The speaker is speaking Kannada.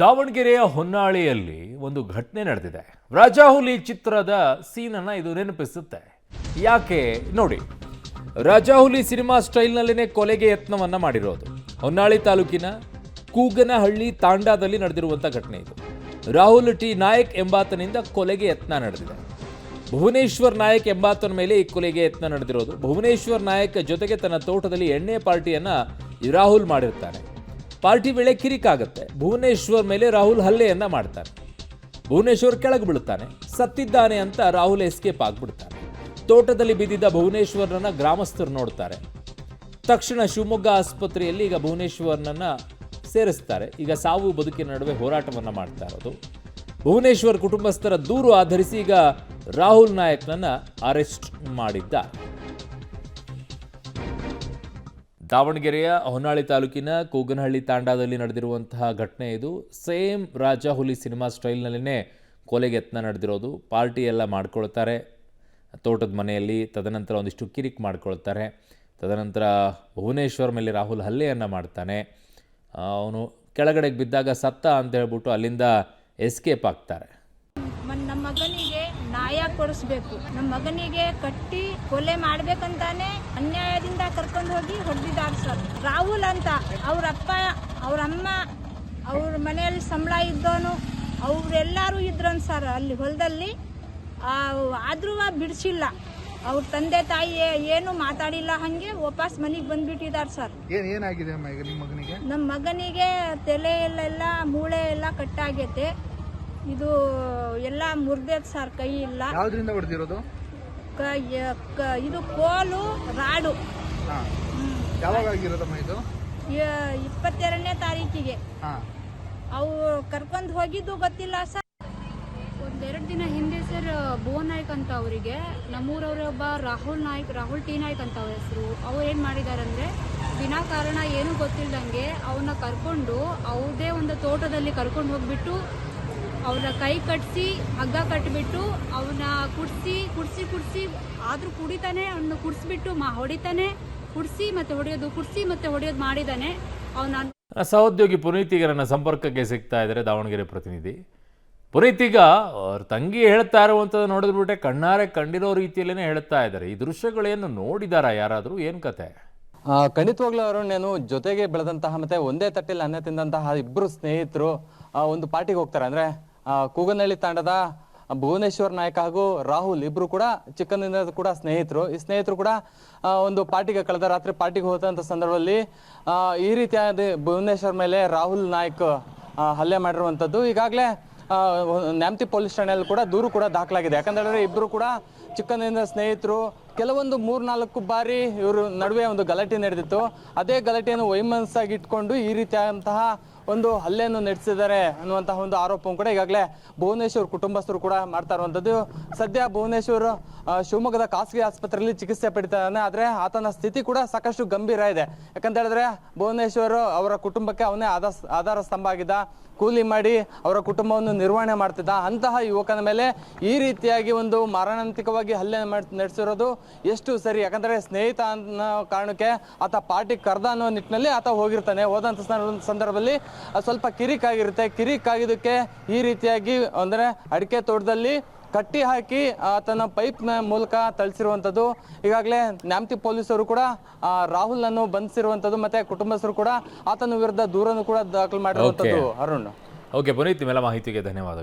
ದಾವಣಗೆರೆಯ ಹೊನ್ನಾಳಿಯಲ್ಲಿ ಒಂದು ಘಟನೆ ನಡೆದಿದೆ. ರಾಜಾಹುಲಿ ಚಿತ್ರದ ಸೀನನ್ನು ಇದು ನೆನಪಿಸುತ್ತೆ. ಯಾಕೆ ನೋಡಿ, ರಾಜಾಹುಲಿ ಸಿನಿಮಾ ಸ್ಟೈಲ್ನಲ್ಲೇ ಕೊಲೆಗೆ ಯತ್ನವನ್ನ ಮಾಡಿರೋದು. ಹೊನ್ನಾಳಿ ತಾಲೂಕಿನ ಕೂಗನಹಳ್ಳಿ ತಾಂಡಾದಲ್ಲಿ ನಡೆದಿರುವಂಥ ಘಟನೆ ಇದು. ರಾಹುಲ್ ಟಿ ನಾಯಕ್ ಎಂಬಾತನಿಂದ ಕೊಲೆಗೆ ಯತ್ನ ನಡೆದಿದೆ. ಭುವನೇಶ್ವರ್ ನಾಯಕ್ ಎಂಬಾತನ ಮೇಲೆ ಈ ಕೊಲೆಗೆ ಯತ್ನ ನಡೆದಿರೋದು. ಭುವನೇಶ್ವರ್ ನಾಯಕ್ ಜೊತೆಗೆ ತನ್ನ ತೋಟದಲ್ಲಿ ಎಣ್ಣೆ ಪಾರ್ಟಿಯನ್ನ ರಾಹುಲ್ ಮಾಡಿರ್ತಾನೆ. ಪಾರ್ಟಿ ವೇಳೆ ಕಿರಿಕಾಗುತ್ತೆ. ಭುವನೇಶ್ವರ್ ಮೇಲೆ ರಾಹುಲ್ ಹಲ್ಲೆಯನ್ನ ಮಾಡ್ತಾನೆ. ಭುವನೇಶ್ವರ್ ಕೆಳಗೆ ಬೀಳುತ್ತಾನೆ. ಸತ್ತಿದ್ದಾನೆ ಅಂತ ರಾಹುಲ್ ಎಸ್ಕೇಪ್ ಆಗ್ಬಿಡ್ತಾನೆ. ತೋಟದಲ್ಲಿ ಬಿದ್ದಿದ್ದ ಭುವನೇಶ್ವರ್ನನ್ನ ಗ್ರಾಮಸ್ಥರು ನೋಡ್ತಾರೆ. ತಕ್ಷಣ ಶಿವಮೊಗ್ಗ ಆಸ್ಪತ್ರೆಯಲ್ಲಿ ಈಗ ಭುವನೇಶ್ವರ್ನನ್ನ ಸೇರಿಸ್ತಾರೆ. ಈಗ ಸಾವು ಬದುಕಿನ ನಡುವೆ ಹೋರಾಟವನ್ನ ಮಾಡ್ತಾ ಇರೋದು. ಭುವನೇಶ್ವರ್ ಕುಟುಂಬಸ್ಥರ ದೂರು ಆಧರಿಸಿ ಈಗ ರಾಹುಲ್ ನಾಯಕ್ನನ್ನ ಅರೆಸ್ಟ್ ಮಾಡಿದ್ದಾರೆ. ದಾವಣಗೆರೆಯ ಹೊನ್ನಾಳಿ ತಾಲೂಕಿನ ಕೂಗನಹಳ್ಳಿ ತಾಂಡಾದಲ್ಲಿ ನಡೆದಿರುವಂತಹ ಘಟನೆ ಇದು. ಸೇಮ್ ರಾಜಾಹುಲಿ ಸಿನಿಮಾ ಸ್ಟೈಲ್ನಲ್ಲೇ ಕೊಲೆಗೆ ಯತ್ನ ನಡೆದಿರೋದು. ಪಾರ್ಟಿ ಎಲ್ಲ ಮಾಡ್ಕೊಳ್ತಾರೆ ತೋಟದ ಮನೆಯಲ್ಲಿ. ತದನಂತರ ಒಂದಿಷ್ಟು ಕಿರಿಕ್ ಮಾಡ್ಕೊಳ್ತಾರೆ. ತದನಂತರ ಭುವನೇಶ್ವರ್ ಮೇಲೆ ರಾಹುಲ್ ಹಲ್ಲೆಯನ್ನು ಮಾಡ್ತಾನೆ. ಅವನು ಕೆಳಗಡೆಗೆ ಬಿದ್ದಾಗ ಸತ್ತ ಅಂತ ಹೇಳ್ಬಿಟ್ಟು ಅಲ್ಲಿಂದ ಎಸ್ಕೇಪ್ ಆಗ್ತಾರೆ. ನಮ್ಮ ಮಗನಿಗೆ ನ್ಯಾಯ ಕೊಡಿಸ್ಬೇಕು. ನಮ್ಮ ಮಗನಿಗೆ ಕಟ್ಟಿ ಕೊಲೆ ಮಾಡ್ಬೇಕಂತಾನೆ ಅನ್ಯಾಯದಿಂದ ಕರ್ಕೊಂಡು ಹೋಗಿ ಹೊಡೆದಿದ್ದಾರೆ ಸರ್. ರಾಹುಲ್ ಅಂತ ಅವರಪ್ಪ, ಅವರಮ್ಮ, ಅವ್ರ ಮನೆಯಲ್ಲಿ ಸಂಬಳ ಇದ್ದವನು, ಅವರೆಲ್ಲರೂ ಇದ್ರನ್ ಸರ್ ಅಲ್ಲಿ ಹೊಲದಲ್ಲಿ. ಆದ್ರೂ ಬಿಡಿಸಿಲ್ಲ. ಅವ್ರ ತಂದೆ ತಾಯಿ ಏನು ಮಾತಾಡಿಲ್ಲ, ಹಂಗೆ ವಾಪಸ್ ಮನೆಗೆ ಬಂದ್ಬಿಟ್ಟಿದ್ದಾರೆ ಸರ್. ಏನಾಗಿದೆ ನಮ್ಮ ಮಗನಿಗೆ ತಲೆ ಎಲ್ಲ ಮೂಳೆ ಎಲ್ಲ ಕಟ್ಟಾಗೈತೆ. ಇದು ಎಲ್ಲ ಮುರಿದೈತೆ ಸರ್. ಕೈ ಇಲ್ಲ. ಯಾವ್ದ್ರಿಂದ ಹೊಡೆದಿರೋದು? ಇದು ಕೋಲು ರಾಡು. ಯಾವಾಗ ಆಗಿರೋದಮ್ಮ ಇದು? 22ನೇ ತಾರೀಕಿಗೆ. ಅವು ಕರ್ಕೊಂಡು ಹೋಗಿದ್ದು ಗೊತ್ತಿಲ್ಲ ಸರ್. ಒಂದೆರಡು ದಿನ ಹಿಂದೆ ಸರ್ ಭುವನ್ ನಾಯ್ಕ್ ಅಂತ ಅವರಿಗೆ ನಮ್ಮೂರವ್ರ ಒಬ್ಬ ರಾಹುಲ್ ಟಿ ನಾಯ್ಕ್ ಅಂತ ಅವ್ರ ಹೆಸರು. ಅವ್ರು ಏನು ಮಾಡಿದ್ದಾರೆ ಅಂದರೆ ವಿನಾಕಾರಣ ಏನೂ ಗೊತ್ತಿಲ್ಲದಂಗೆ ಅವನ್ನ ಕರ್ಕೊಂಡು ಅವ್ರದೇ ಒಂದು ತೋಟದಲ್ಲಿ ಕರ್ಕೊಂಡು ಹೋಗ್ಬಿಟ್ಟು ಅವನ ಕೈ ಕಟ್ಟಿಸಿ ಹಗ್ಗ ಕಟ್ಟಿಬಿಟ್ಟು ಅವನ ಕುಡಿಸಿ ಆದರೂ ಕುಡಿತಾನೆ. ಅವನ್ನ ಕುಡಿಸ್ಬಿಟ್ಟು ಹೊಡಿತಾನೆ. ಕುಡಿಸಿ ಮತ್ತೆ ಹೊಡೆಯೋದು ಮಾಡಿದ್ದಾನೆ ಅವನ. ಸಹೋದ್ಯೋಗಿ ಪುನೀತ್ ಈಗ ನನ್ನ ಸಂಪರ್ಕಕ್ಕೆ ಸಿಗ್ತಾ ಇದ್ದಾರೆ, ದಾವಣಗೆರೆ ಪ್ರತಿನಿಧಿ. ಪುನೀತ್, ಈಗ ಅವ್ರ ತಂಗಿ ಹೇಳ್ತಾ ಇರುವಂಥದ್ದು ನೋಡಿದ್ಬಿಟ್ಟೆ ಕಣ್ಣಾರೆ ಕಂಡಿರೋ ರೀತಿಯಲ್ಲೇ ಹೇಳ್ತಾ ಇದ್ದಾರೆ. ಈ ದೃಶ್ಯಗಳೇನು ನೋಡಿದಾರ ಯಾರಾದರೂ? ಏನು ಕತೆ? ಖಂಡಿತವಾಗ್ಲೂ ಅರುಣ್, ಜೊತೆಗೆ ಬೆಳೆದಂತಹ ಮತ್ತೆ ಒಂದೇ ತಟ್ಟೆಯಲ್ಲಿ ಅನ್ನ ತಿಂದಂತಹ ಇಬ್ಬರು ಸ್ನೇಹಿತರು ಒಂದು ಪಾರ್ಟಿಗೆ ಹೋಗ್ತಾರೆ. ಅಂದ್ರೆ ಕೂಗನಹಳ್ಳಿ ತಾಂಡದ ಭುವನೇಶ್ವರ್ ನಾಯಕ್ ಹಾಗೂ ರಾಹುಲ್ ಇಬ್ರು ಕೂಡ ಚಿಕ್ಕಂದಿನಿಂದ ಕೂಡ ಸ್ನೇಹಿತರು. ಈ ಸ್ನೇಹಿತರು ಕೂಡ ಒಂದು ಪಾರ್ಟಿಗೆ ಕಳೆದ ರಾತ್ರಿ ಪಾರ್ಟಿಗೆ ಹೋದಂಥ ಸಂದರ್ಭದಲ್ಲಿ ಈ ರೀತಿಯಾದ ಭುವನೇಶ್ವರ್ ಮೇಲೆ ರಾಹುಲ್ ನಾಯಕ್ ಹಲ್ಲೆ ಮಾಡಿರುವಂಥದ್ದು ಈಗಾಗಲೇ ನ್ಯಾಮತಿ ಪೊಲೀಸ್ ಠಾಣೆಯಲ್ಲಿ ಕೂಡ ದೂರು ಕೂಡ ದಾಖಲಾಗಿದೆ. ಯಾಕಂದ್ರೆ ಇಬ್ಬರು ಕೂಡ ಚಿಕ್ಕಂದಿನಿಂದ ಸ್ನೇಹಿತರು. ಕೆಲವೊಂದು 3-4 ಬಾರಿ ಇವರು ನಡುವೆ ಒಂದು ಗಲಾಟೆ ನಡೆದಿತ್ತು. ಅದೇ ಗಲಾಟೆಯನ್ನು ವೈಮನಸ್ಸಾಗಿ ಇಟ್ಕೊಂಡು ಈ ರೀತಿಯಾದಂತಹ ಒಂದು ಹಲ್ಲೆಯನ್ನು ನಡೆಸಿದ್ದಾರೆ ಅನ್ನುವಂತಹ ಒಂದು ಆರೋಪವನ್ನು ಕೂಡ ಈಗಾಗಲೇ ಭುವನೇಶ್ವರ್ ಕುಟುಂಬಸ್ಥರು ಕೂಡ ಮಾಡ್ತಾ ಇರುವಂಥದ್ದು. ಸದ್ಯ ಭುವನೇಶ್ವರ್ ಶಿವಮೊಗ್ಗದ ಖಾಸಗಿ ಆಸ್ಪತ್ರೆಯಲ್ಲಿ ಚಿಕಿತ್ಸೆ ಪಡಿತಾನೆ. ಆದರೆ ಆತನ ಸ್ಥಿತಿ ಕೂಡ ಸಾಕಷ್ಟು ಗಂಭೀರ ಇದೆ. ಯಾಕಂತ ಹೇಳಿದ್ರೆ ಭುವನೇಶ್ವರ್ ಅವರ ಕುಟುಂಬಕ್ಕೆ ಅವನೇ ಆಧಾರ ಸ್ತಂಭ ಆಗಿದ್ದ. ಕೂಲಿ ಮಾಡಿ ಅವರ ಕುಟುಂಬವನ್ನು ನಿರ್ವಹಣೆ ಮಾಡ್ತಿದ್ದ. ಅಂತಹ ಯುವಕನ ಮೇಲೆ ಈ ರೀತಿಯಾಗಿ ಒಂದು ಮಾರಣಾಂತಿಕವಾಗಿ ಹಲ್ಲೆ ನಡೆಸಿರೋದು ಎಷ್ಟು ಸರಿ? ಯಾಕಂದ್ರೆ ಸ್ನೇಹಿತ ಅನ್ನೋ ಕಾರಣಕ್ಕೆ ಆತ ಪಾರ್ಟಿ ಕರ್ದ ಅನ್ನೋ ನಿಟ್ಟಿನಲ್ಲಿ ಆತ ಹೋಗಿರ್ತಾನೆ. ಹೋದಂಥ ಸಂದರ್ಭದಲ್ಲಿ ಸ್ವಲ್ಪ ಕಿರಿಕಾಗಿರುತ್ತೆ. ಕಿರಿಕಾಗಿದ್ದಕ್ಕೆ ಈ ರೀತಿಯಾಗಿ ಅಂದ್ರೆ ಅಡಿಕೆ ತೋಟದಲ್ಲಿ ಕಟ್ಟಿ ಹಾಕಿ ಆತನ ಪೈಪ್ ಮೂಲಕ ಥಳಿಸಿರುವಂಥದ್ದು. ಈಗಾಗಲೇ ನ್ಯಾಮತಿ ಪೊಲೀಸರು ಕೂಡ ರಾಹುಲ್ ಅನ್ನು ಬಂಧಿಸಿರುವಂಥದ್ದು. ಮತ್ತೆ ಕುಟುಂಬಸ್ಥರು ಕೂಡ ಆತನ ವಿರುದ್ಧ ದೂರನ್ನು ಕೂಡ ದಾಖಲು ಮಾಡಿರುವಂಥದ್ದು. ಅರುಣ್, ಓಕೆ ಪುನೀತ್, ನಿಮ್ಮೆಲ್ಲ ಮಾಹಿತಿಗೆ ಧನ್ಯವಾದ.